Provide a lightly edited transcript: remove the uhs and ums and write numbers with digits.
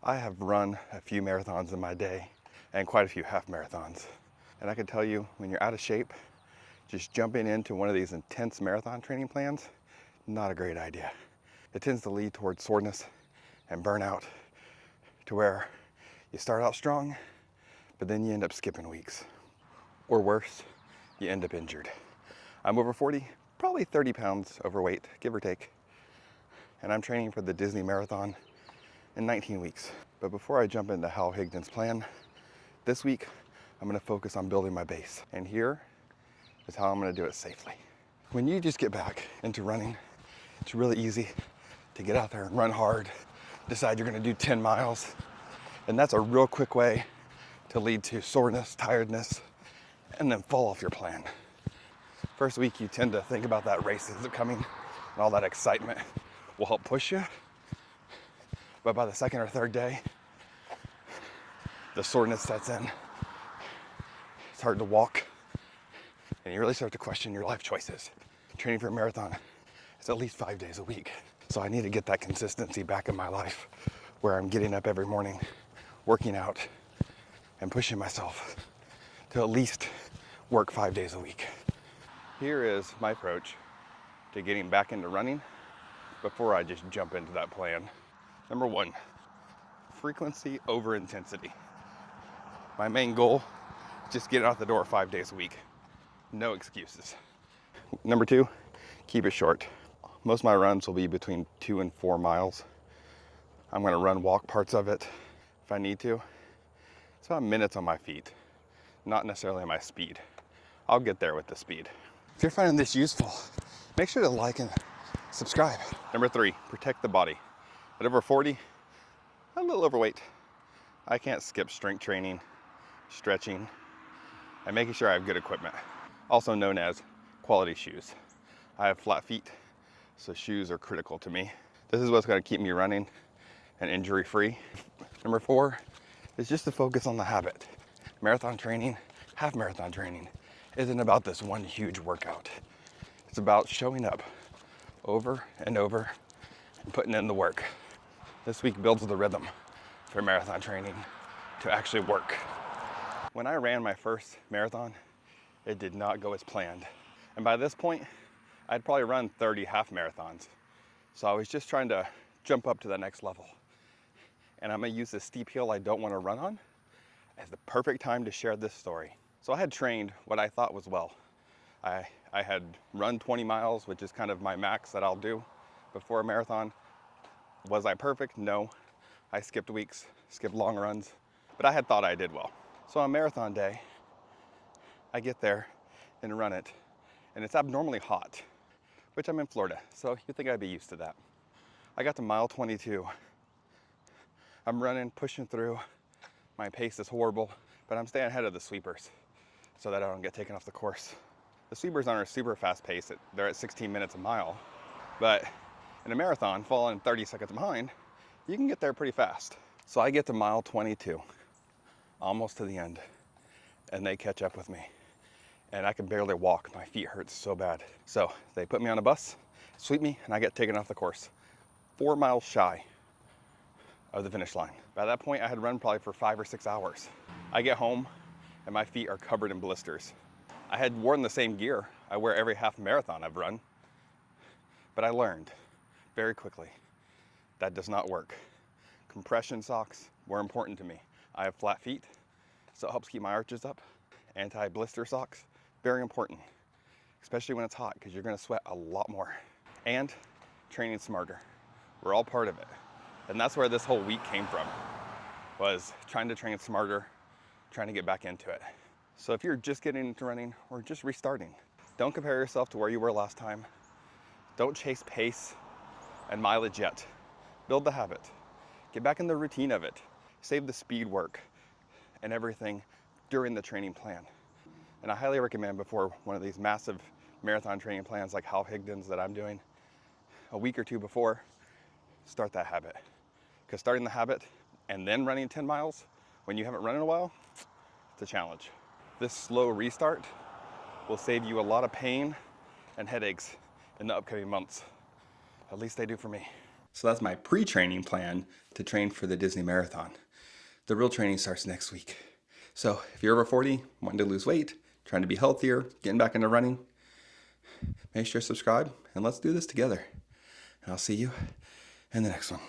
I have run a few marathons in my day and quite a few half marathons. And I can tell you, when you're out of shape, just jumping into one of these intense marathon training plans, not a great idea. It tends to lead towards soreness and burnout, to where you start out strong, but then you end up skipping weeks. Or worse, you end up injured. I'm over 40, probably 30 pounds overweight, give or take. And I'm training for the Disney Marathon in 19 weeks. But before I jump into Hal Higdon's plan, this week I'm gonna focus on building my base. And here is how I'm gonna do it safely. When you just get back into running, it's really easy to get out there and run hard, decide you're gonna do 10 miles. And that's a real quick way to lead to soreness, tiredness, and then fall off your plan. First week, you tend to think about that race is coming, and all that excitement will help push you. But by the second or third day, the soreness sets in. It's hard to walk, and you really start to question your life choices. Training for a marathon is at least 5 days a week. So I need to get that consistency back in my life, where I'm getting up every morning, working out, and pushing myself to at least work 5 days a week. Here is my approach to getting back into running before I just jump into that plan. Number one, frequency over intensity. My main goal, just get out the door 5 days a week. No excuses. Number two, keep it short. Most of my runs will be between 2 and 4 miles. I'm gonna run walk parts of it if I need to. It's about minutes on my feet, not necessarily my speed. I'll get there with the speed. If you're finding this useful, make sure to like and subscribe. Number three, protect the body. At over 40, I'm a little overweight. I can't skip strength training, stretching, and making sure I have good equipment, also known as quality shoes. I have flat feet, so shoes are critical to me. This is what's gonna keep me running and injury-free. Number four is just to focus on the habit. Marathon training, half marathon training, isn't about this one huge workout. It's about showing up over and over and putting in the work. This week builds the rhythm for marathon training to actually work. When I ran my first marathon, it did not go as planned. And by this point, I'd probably run 30 half marathons. So I was just trying to jump up to the next level. And I'm gonna use this steep hill I don't wanna run on as the perfect time to share this story. So I had trained what I thought was well. I had run 20 miles, which is kind of my max that I'll do before a marathon. Was I perfect? No. I skipped weeks, skipped long runs, but I had thought I did well. So on marathon day, I get there and run it, and it's abnormally hot, which I'm in Florida, so you'd think I'd be used to that. I got to mile 22. I'm running, pushing through. My pace is horrible, but I'm staying ahead of the sweepers so that I don't get taken off the course. The sweepers aren't a super fast pace. They're at 16 minutes a mile, but in a marathon, falling 30 seconds behind, you can get there pretty fast. So I get to mile 22, almost to the end, and they catch up with me. And I can barely walk. My feet hurt so bad. So they put me on a bus, sweep me, and I get taken off the course. 4 miles shy of the finish line. By that point, I had run probably for 5 or 6 hours. I get home and my feet are covered in blisters. I had worn the same gear I wear every half marathon I've run, but I learned very quickly that does not work. Compression socks were important to me. I have flat feet, so it helps keep my arches up. Anti-blister socks, very important, especially when it's hot, because you're gonna sweat a lot more. And training smarter. We're all part of it. And that's where this whole week came from, was trying to train smarter, trying to get back into it. So if you're just getting into running or just restarting, don't compare yourself to where you were last time. Don't chase pace and mileage yet. Build the habit. Get back in the routine of it. Save the speed work and everything during the training plan. And I highly recommend, before one of these massive marathon training plans like Hal Higdon's that I'm doing, a week or two before, start that habit. Because starting the habit and then running 10 miles when you haven't run in a while, it's a challenge. This slow restart will save you a lot of pain and headaches in the upcoming months. At least they do for me. So that's my pre-training plan to train for the Disney Marathon. The real training starts next week. So if you're over 40, wanting to lose weight, trying to be healthier, getting back into running, make sure to subscribe and let's do this together. And I'll see you in the next one.